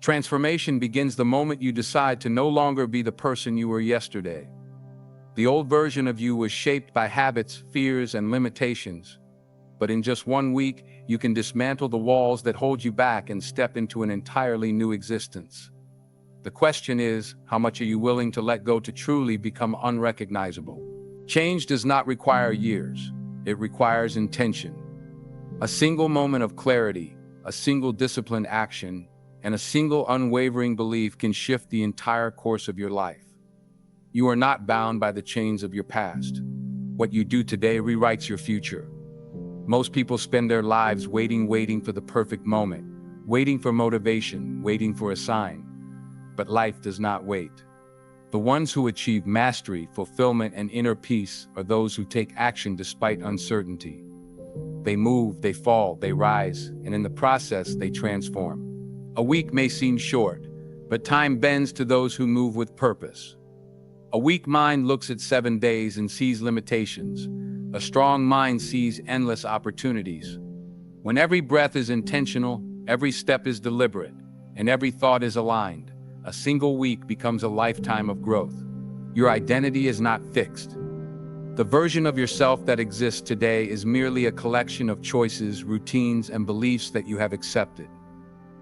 Transformation begins the moment you decide to no longer be the person you were yesterday. The old version of you was shaped by habits, fears, and limitations. But in just 1 week, you can dismantle the walls that hold you back and step into an entirely new existence. The question is, how much are you willing to let go to truly become unrecognizable? Change does not require years. It requires intention. A single moment of clarity, a single disciplined action, and a single unwavering belief can shift the entire course of your life. You are not bound by the chains of your past. What you do today rewrites your future. Most people spend their lives waiting for the perfect moment, waiting for motivation, waiting for a sign. But life does not wait. The ones who achieve mastery, fulfillment, and inner peace are those who take action despite uncertainty. They move, they fall, they rise, and in the process, they transform. A week may seem short, but time bends to those who move with purpose. A weak mind looks at 7 days and sees limitations. A strong mind sees endless opportunities. When every breath is intentional, every step is deliberate, and every thought is aligned, a single week becomes a lifetime of growth. Your identity is not fixed. The version of yourself that exists today is merely a collection of choices, routines, and beliefs that you have accepted.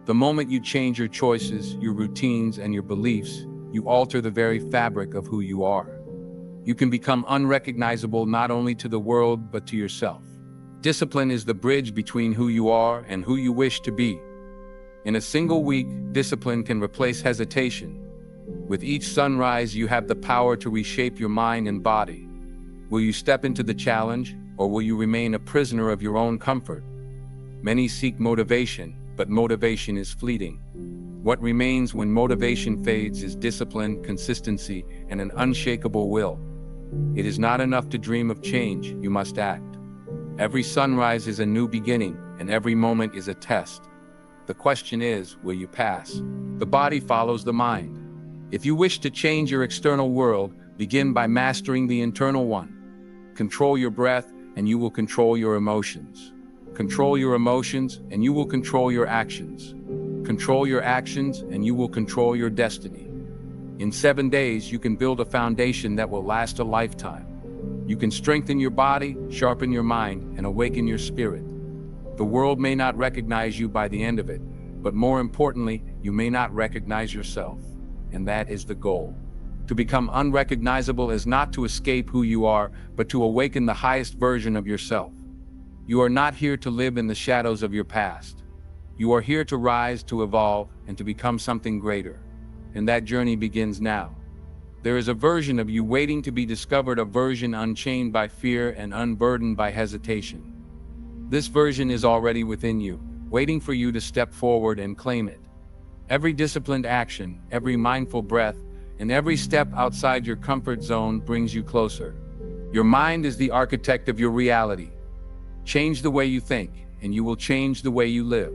The moment you change your choices, your routines, and your beliefs, you alter the very fabric of who you are. You can become unrecognizable not only to the world, but to yourself. Discipline is the bridge between who you are and who you wish to be. In a single week, discipline can replace hesitation. With each sunrise, you have the power to reshape your mind and body. Will you step into the challenge, or will you remain a prisoner of your own comfort? Many seek motivation, but motivation is fleeting. What remains when motivation fades is discipline, consistency, and an unshakable will. It is not enough to dream of change, you must act. Every sunrise is a new beginning, and every moment is a test. The question is, will you pass? The body follows the mind. If you wish to change your external world, begin by mastering the internal one. Control your breath, and you will control your emotions. Control your emotions, and you will control your actions. Control your actions, and you will control your destiny. In 7 days, you can build a foundation that will last a lifetime. You can strengthen your body, sharpen your mind, and awaken your spirit. The world may not recognize you by the end of it, but more importantly, you may not recognize yourself. And that is the goal. To become unrecognizable is not to escape who you are, but to awaken the highest version of yourself. You are not here to live in the shadows of your past. You are here to rise, to evolve, and to become something greater. And that journey begins now. There is a version of you waiting to be discovered, a version unchained by fear and unburdened by hesitation. This version is already within you, waiting for you to step forward and claim it. Every disciplined action, every mindful breath, and every step outside your comfort zone brings you closer. Your mind is the architect of your reality. Change the way you think, and you will change the way you live.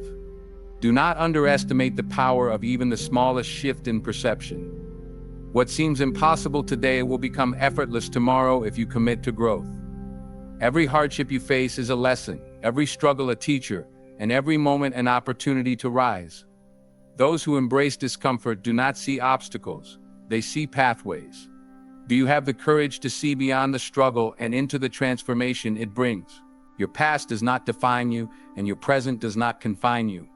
Do not underestimate the power of even the smallest shift in perception. What seems impossible today will become effortless tomorrow if you commit to growth. Every hardship you face is a lesson, every struggle a teacher, and every moment an opportunity to rise. Those who embrace discomfort do not see obstacles, they see pathways. Do you have the courage to see beyond the struggle and into the transformation it brings? Your past does not define you, and your present does not confine you.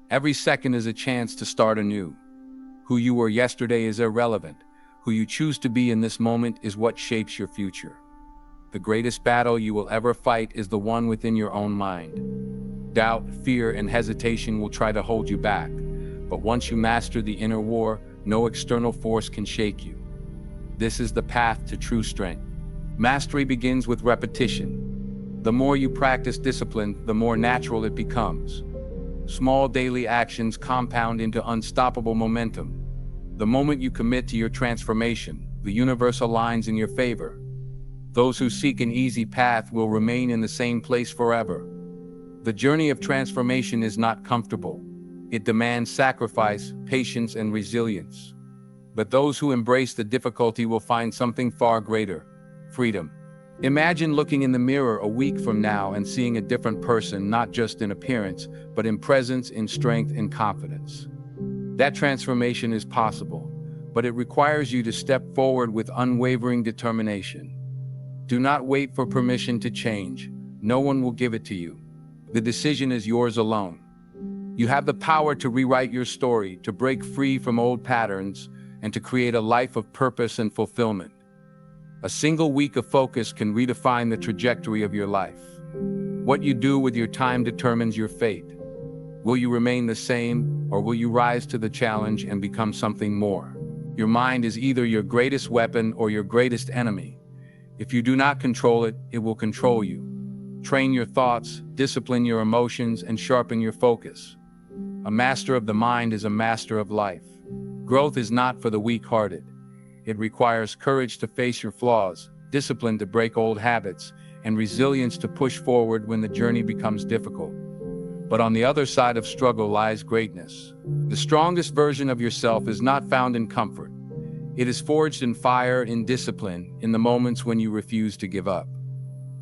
Every second is a chance to start anew. Who you were yesterday is irrelevant. Who you choose to be in this moment is what shapes your future. The greatest battle you will ever fight is the one within your own mind. Doubt, fear, and hesitation will try to hold you back, but once you master the inner war, no external force can shake you. This is the path to true strength. Mastery begins with repetition. The more you practice discipline, the more natural it becomes. Small daily actions compound into unstoppable momentum. The moment you commit to your transformation, the universe aligns in your favor. Those who seek an easy path will remain in the same place forever. The journey of transformation is not comfortable. It demands sacrifice, patience, and resilience. But those who embrace the difficulty will find something far greater: freedom. Imagine looking in the mirror a week from now and seeing a different person, not just in appearance, but in presence, in strength, in confidence. That transformation is possible, but it requires you to step forward with unwavering determination. Do not wait for permission to change. No one will give it to you. The decision is yours alone. You have the power to rewrite your story, to break free from old patterns, and to create a life of purpose and fulfillment. A single week of focus can redefine the trajectory of your life. What you do with your time determines your fate. Will you remain the same, or will you rise to the challenge and become something more? Your mind is either your greatest weapon or your greatest enemy. If you do not control it, it will control you. Train your thoughts, discipline your emotions, and sharpen your focus. A master of the mind is a master of life. Growth is not for the weak-hearted. It requires courage to face your flaws, discipline to break old habits, and resilience to push forward when the journey becomes difficult. But on the other side of struggle lies greatness. The strongest version of yourself is not found in comfort. It is forged in fire, in discipline, in the moments when you refuse to give up.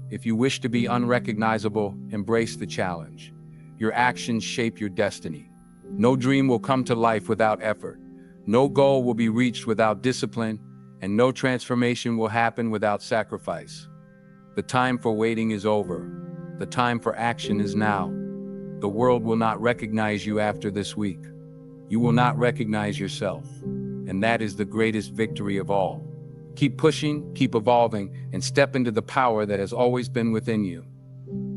If you wish to be unrecognizable, embrace the challenge. Your actions shape your destiny. No dream will come to life without effort. No goal will be reached without discipline, and no transformation will happen without sacrifice. The time for waiting is over. The time for action is now. The world will not recognize you after this week. You will not recognize yourself. And that is the greatest victory of all. Keep pushing, keep evolving, and step into the power that has always been within you.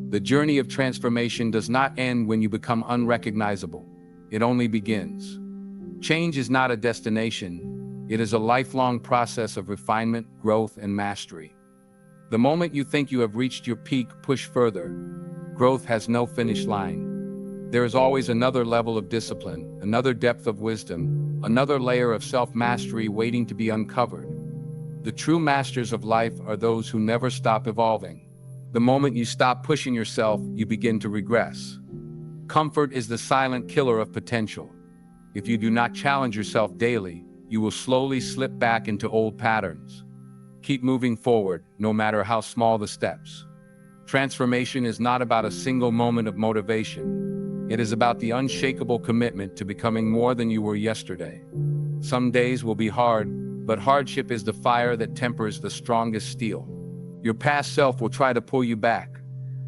The journey of transformation does not end when you become unrecognizable. It only begins. Change is not a destination. It is a lifelong process of refinement, growth, and mastery. The moment you think you have reached your peak, push further. Growth has no finish line. There is always another level of discipline, another depth of wisdom, another layer of self-mastery waiting to be uncovered. The true masters of life are those who never stop evolving. The moment you stop pushing yourself, you begin to regress. Comfort is the silent killer of potential. If you do not challenge yourself daily, you will slowly slip back into old patterns. Keep moving forward, no matter how small the steps. Transformation is not about a single moment of motivation. It is about the unshakable commitment to becoming more than you were yesterday. Some days will be hard, but hardship is the fire that tempers the strongest steel. Your past self will try to pull you back.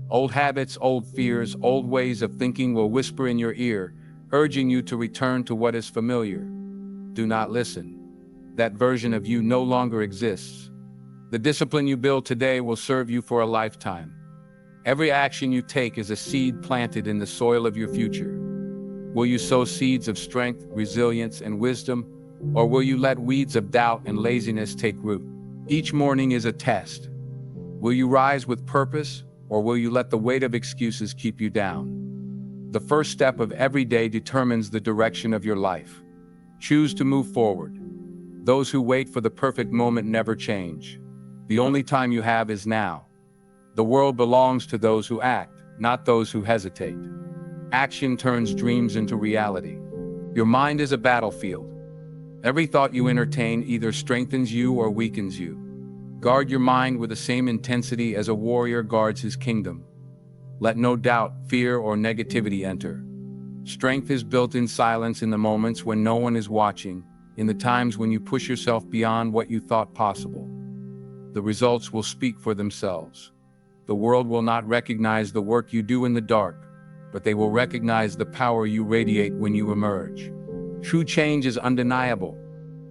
Old habits, old fears, old ways of thinking will whisper in your ear, urging you to return to what is familiar. Do not listen. That version of you no longer exists. The discipline you build today will serve you for a lifetime. Every action you take is a seed planted in the soil of your future. Will you sow seeds of strength, resilience, and wisdom, or will you let weeds of doubt and laziness take root? Each morning is a test. Will you rise with purpose, or will you let the weight of excuses keep you down? The first step of every day determines the direction of your life. Choose to move forward. Those who wait for the perfect moment never change. The only time you have is now. The world belongs to those who act, not those who hesitate. Action turns dreams into reality. Your mind is a battlefield. Every thought you entertain either strengthens you or weakens you. Guard your mind with the same intensity as a warrior guards his kingdom. Let no doubt, fear, or negativity enter. Strength is built in silence, in the moments when no one is watching, in the times when you push yourself beyond what you thought possible. The results will speak for themselves. The world will not recognize the work you do in the dark, but they will recognize the power you radiate when you emerge. True change is undeniable.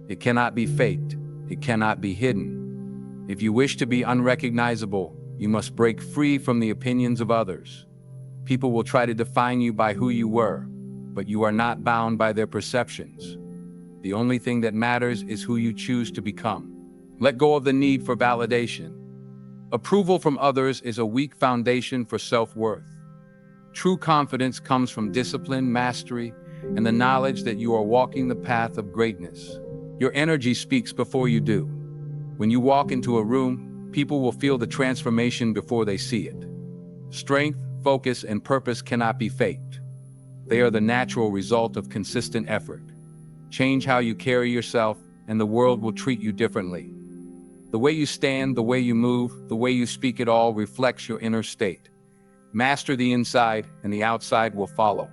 It cannot be faked. It cannot be hidden. If you wish to be unrecognizable, you must break free from the opinions of others. People will try to define you by who you were, but you are not bound by their perceptions. The only thing that matters is who you choose to become. Let go of the need for validation. Approval from others is a weak foundation for self-worth. True confidence comes from discipline, mastery, and the knowledge that you are walking the path of greatness. Your energy speaks before you do. When you walk into a room, people will feel the transformation before they see it. Strength, focus, and purpose cannot be faked. They are the natural result of consistent effort. Change how you carry yourself, and the world will treat you differently. The way you stand, the way you move, the way you speak, it all reflects your inner state. Master the inside, and the outside will follow.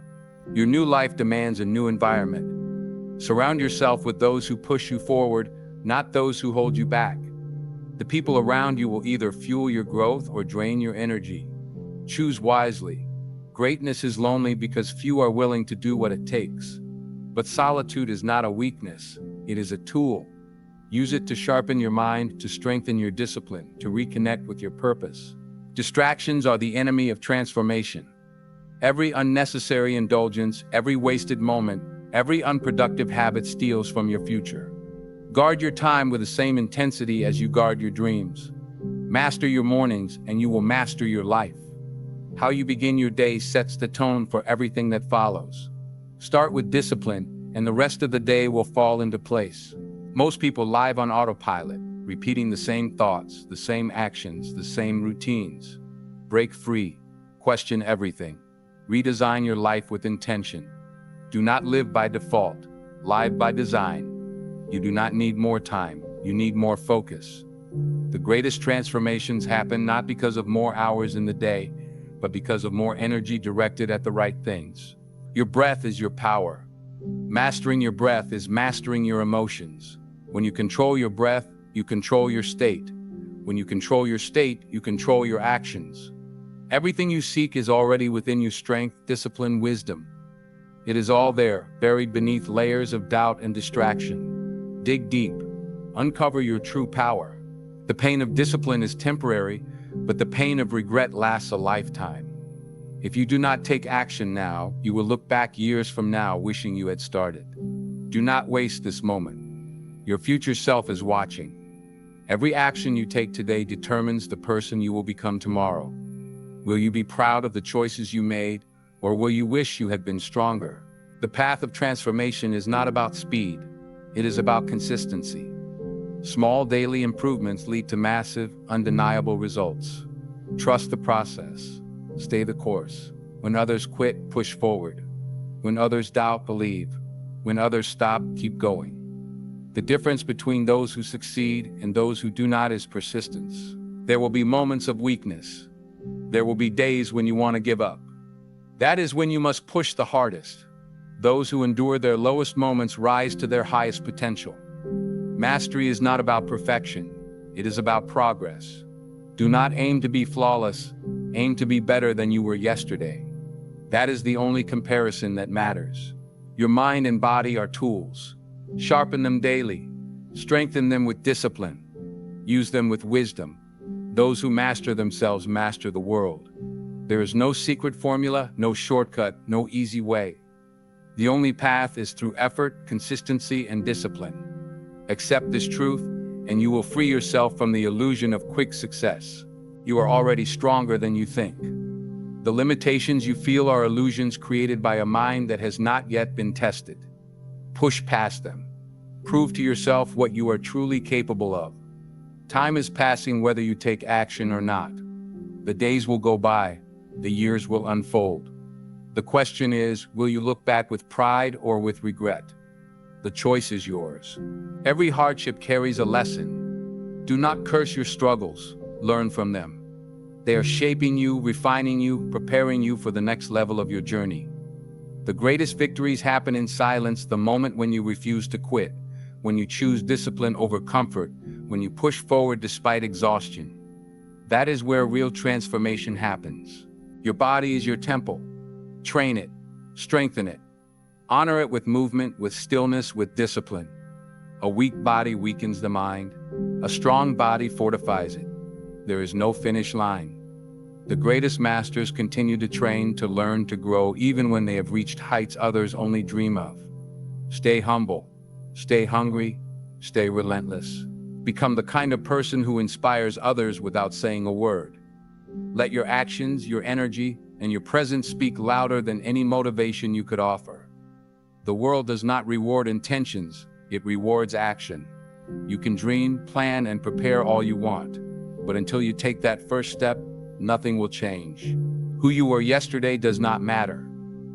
Your new life demands a new environment. Surround yourself with those who push you forward, not those who hold you back. The people around you will either fuel your growth or drain your energy. Choose wisely. Greatness is lonely because few are willing to do what it takes. But solitude is not a weakness, it is a tool. Use it to sharpen your mind, to strengthen your discipline, to reconnect with your purpose. Distractions are the enemy of transformation. Every unnecessary indulgence, every wasted moment, every unproductive habit steals from your future. Guard your time with the same intensity as you guard your dreams. Master your mornings, and you will master your life. How you begin your day sets the tone for everything that follows. Start with discipline, and the rest of the day will fall into place. Most people live on autopilot, repeating the same thoughts, the same actions, the same routines. Break free. Question everything. Redesign your life with intention. Do not live by default. Live by design. You do not need more time, you need more focus. The greatest transformations happen not because of more hours in the day, but because of more energy directed at the right things. Your breath is your power. Mastering your breath is mastering your emotions. When you control your breath, you control your state. When you control your state, you control your actions. Everything you seek is already within you: strength, discipline, wisdom. It is all there, buried beneath layers of doubt and distraction. Dig deep. Uncover your true power. The pain of discipline is temporary, but the pain of regret lasts a lifetime. If you do not take action now, you will look back years from now wishing you had started. Do not waste this moment. Your future self is watching. Every action you take today determines the person you will become tomorrow. Will you be proud of the choices you made, or will you wish you had been stronger? The path of transformation is not about speed. It is about consistency. Small daily improvements lead to massive, undeniable results. Trust the process. Stay the course. When others quit, push forward. When others doubt, believe. When others stop, keep going. The difference between those who succeed and those who do not is persistence. There will be moments of weakness. There will be days when you want to give up. That is when you must push the hardest. Those who endure their lowest moments rise to their highest potential. Mastery is not about perfection, it is about progress. Do not aim to be flawless, aim to be better than you were yesterday. That is the only comparison that matters. Your mind and body are tools. Sharpen them daily. Strengthen them with discipline. Use them with wisdom. Those who master themselves master the world. There is no secret formula, no shortcut, no easy way. The only path is through effort, consistency, and discipline. Accept this truth, and you will free yourself from the illusion of quick success. You are already stronger than you think. The limitations you feel are illusions created by a mind that has not yet been tested. Push past them. Prove to yourself what you are truly capable of. Time is passing whether you take action or not. The days will go by, the years will unfold. The question is, will you look back with pride or with regret? The choice is yours. Every hardship carries a lesson. Do not curse your struggles, learn from them. They are shaping you, refining you, preparing you for the next level of your journey. The greatest victories happen in silence, the moment when you refuse to quit, when you choose discipline over comfort, when you push forward despite exhaustion. That is where real transformation happens. Your body is your temple. Train it, strengthen it. Honor it with movement, with stillness, with discipline. A weak body weakens the mind. A strong body fortifies it. There is no finish line. The greatest masters continue to train, to learn, to grow, even when they have reached heights others only dream of. Stay humble, stay hungry, stay relentless. Become the kind of person who inspires others without saying a word. Let your actions, your energy, and your presence speak louder than any motivation you could offer. The world does not reward intentions, it rewards action. You can dream, plan, and prepare all you want, but until you take that first step, nothing will change. Who you were yesterday does not matter.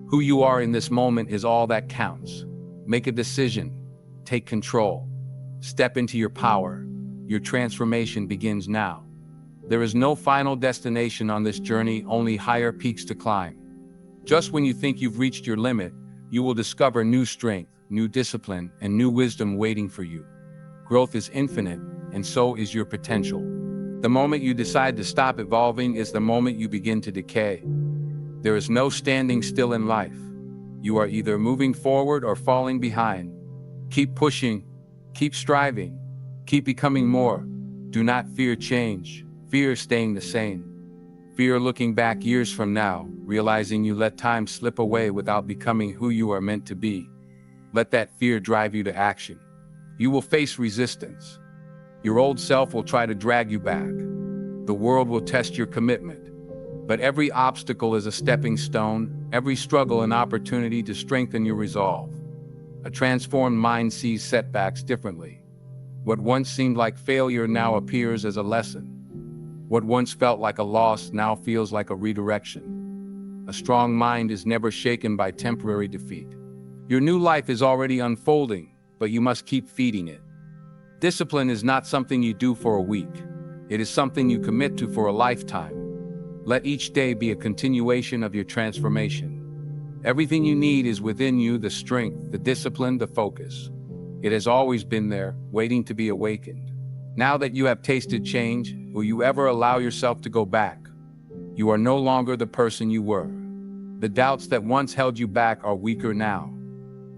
Who you are in this moment is all that counts. Make a decision. Take control. Step into your power. Your transformation begins now. There is no final destination on this journey, only higher peaks to climb. Just when you think you've reached your limit, you will discover new strength, new discipline, and new wisdom waiting for you. Growth is infinite, and so is your potential. The moment you decide to stop evolving is the moment you begin to decay. There is no standing still in life. You are either moving forward or falling behind. Keep pushing, keep striving, keep becoming more. Do not fear change. Fear staying the same. Fear looking back years from now, realizing you let time slip away without becoming who you are meant to be. Let that fear drive you to action. You will face resistance. Your old self will try to drag you back. The world will test your commitment. But every obstacle is a stepping stone, every struggle an opportunity to strengthen your resolve. A transformed mind sees setbacks differently. What once seemed like failure now appears as a lesson. What once felt like a loss now feels like a redirection. A strong mind is never shaken by temporary defeat. Your new life is already unfolding, but you must keep feeding it. Discipline is not something you do for a week. It is something you commit to for a lifetime. Let each day be a continuation of your transformation. Everything you need is within you: the strength, the discipline, the focus. It has always been there, waiting to be awakened. Now that you have tasted change, will you ever allow yourself to go back? You are no longer the person you were. The doubts that once held you back are weaker now.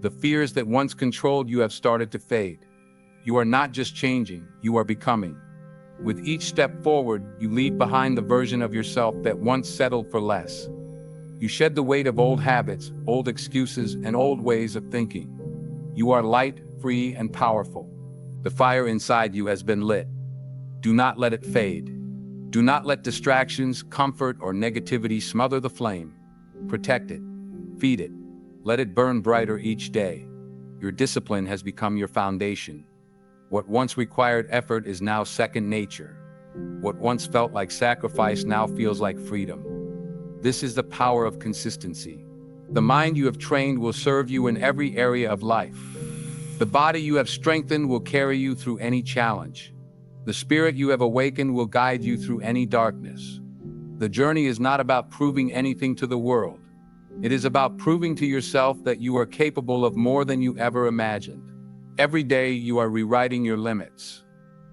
The fears that once controlled you have started to fade. You are not just changing, you are becoming. With each step forward, you leave behind the version of yourself that once settled for less. You shed the weight of old habits, old excuses, and old ways of thinking. You are light, free, and powerful. The fire inside you has been lit. Do not let it fade. Do not let distractions, comfort, or negativity smother the flame. Protect it. Feed it. Let it burn brighter each day. Your discipline has become your foundation. What once required effort is now second nature. What once felt like sacrifice now feels like freedom. This is the power of consistency. The mind you have trained will serve you in every area of life. The body you have strengthened will carry you through any challenge. The spirit you have awakened will guide you through any darkness. The journey is not about proving anything to the world. It is about proving to yourself that you are capable of more than you ever imagined. Every day you are rewriting your limits.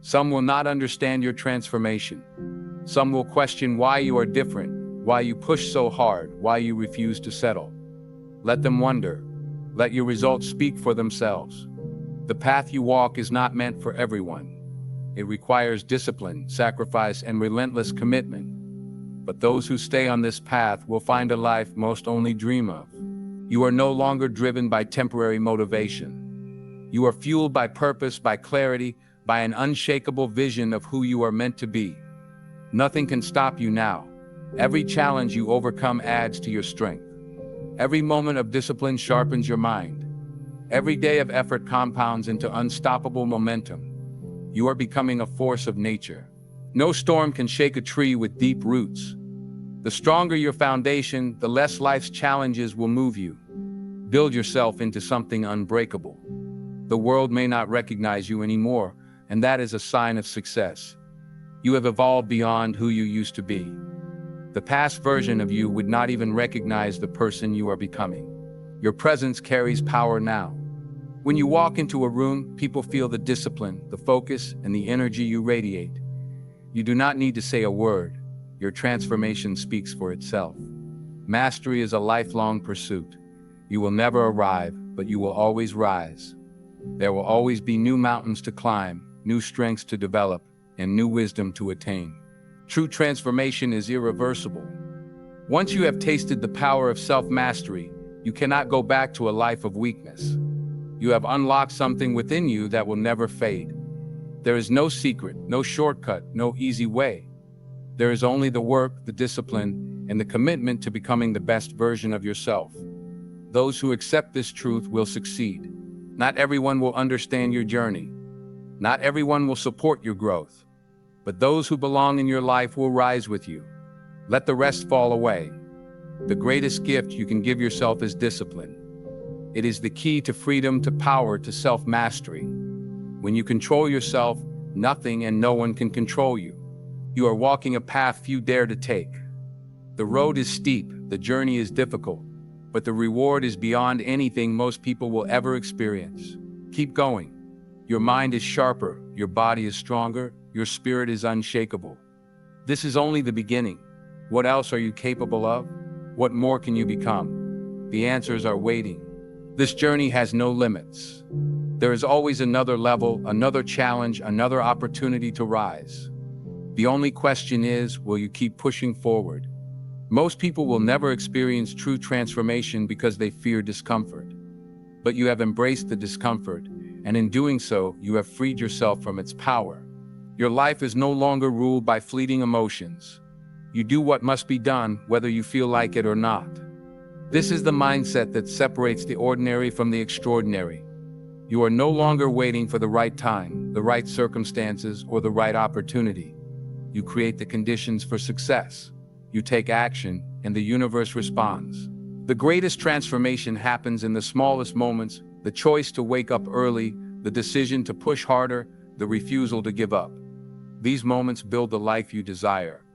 Some will not understand your transformation. Some will question why you are different, why you push so hard, why you refuse to settle. Let them wonder. Let your results speak for themselves. The path you walk is not meant for everyone. It requires discipline, sacrifice, and relentless commitment. But those who stay on this path will find a life most only dream of. You are no longer driven by temporary motivation. You are fueled by purpose, by clarity, by an unshakable vision of who you are meant to be. Nothing can stop you now. Every challenge you overcome adds to your strength. Every moment of discipline sharpens your mind. Every day of effort compounds into unstoppable momentum. You are becoming a force of nature. No storm can shake a tree with deep roots. The stronger your foundation, the less life's challenges will move you. Build yourself into something unbreakable. The world may not recognize you anymore, and that is a sign of success. You have evolved beyond who you used to be. The past version of you would not even recognize the person you are becoming. Your presence carries power now. When you walk into a room, people feel the discipline, the focus, and the energy you radiate. You do not need to say a word. Your transformation speaks for itself. Mastery is a lifelong pursuit. You will never arrive, but you will always rise. There will always be new mountains to climb, new strengths to develop, and new wisdom to attain. True transformation is irreversible. Once you have tasted the power of self-mastery, you cannot go back to a life of weakness. You have unlocked something within you that will never fade. There is no secret, no shortcut, no easy way. There is only the work, the discipline, and the commitment to becoming the best version of yourself. Those who accept this truth will succeed. Not everyone will understand your journey. Not everyone will support your growth. But those who belong in your life will rise with you. Let the rest fall away. The greatest gift you can give yourself is discipline. It is the key to freedom, to power, to self-mastery. When you control yourself, nothing and no one can control you. You are walking a path few dare to take. The road is steep, the journey is difficult, but the reward is beyond anything most people will ever experience. Keep going. Your mind is sharper, your body is stronger, your spirit is unshakable. This is only the beginning. What else are you capable of? What more can you become? The answers are waiting. This journey has no limits. There is always another level, another challenge, another opportunity to rise. The only question is, will you keep pushing forward? Most people will never experience true transformation because they fear discomfort. But you have embraced the discomfort, and in doing so, you have freed yourself from its power. Your life is no longer ruled by fleeting emotions. You do what must be done, whether you feel like it or not. This is the mindset that separates the ordinary from the extraordinary. You are no longer waiting for the right time, the right circumstances, or the right opportunity. You create the conditions for success. You take action, and the universe responds. The greatest transformation happens in the smallest moments: the choice to wake up early, the decision to push harder, the refusal to give up. These moments build the life you desire.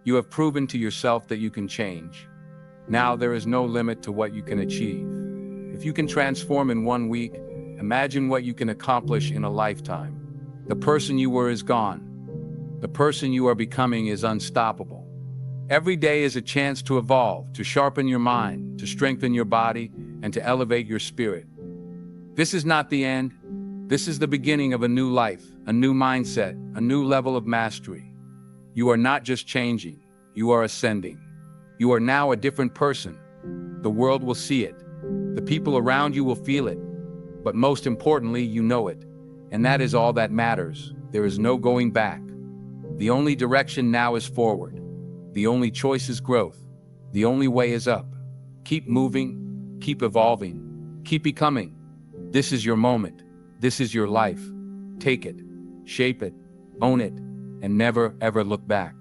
You have proven to yourself that you can change. Now there is no limit to what you can achieve. If you can transform in 1 week, imagine what you can accomplish in a lifetime. The person you were is gone. The person you are becoming is unstoppable. Every day is a chance to evolve, to sharpen your mind, to strengthen your body, and to elevate your spirit. This is not the end. This is the beginning of a new life, a new mindset, a new level of mastery. You are not just changing, you are ascending. You are now a different person. The world will see it. The people around you will feel it. But most importantly, you know it. And that is all that matters. There is no going back. The only direction now is forward. The only choice is growth. The only way is up. Keep moving, keep evolving, keep becoming. This is your moment. This is your life. Take it, shape it, own it, and never ever look back.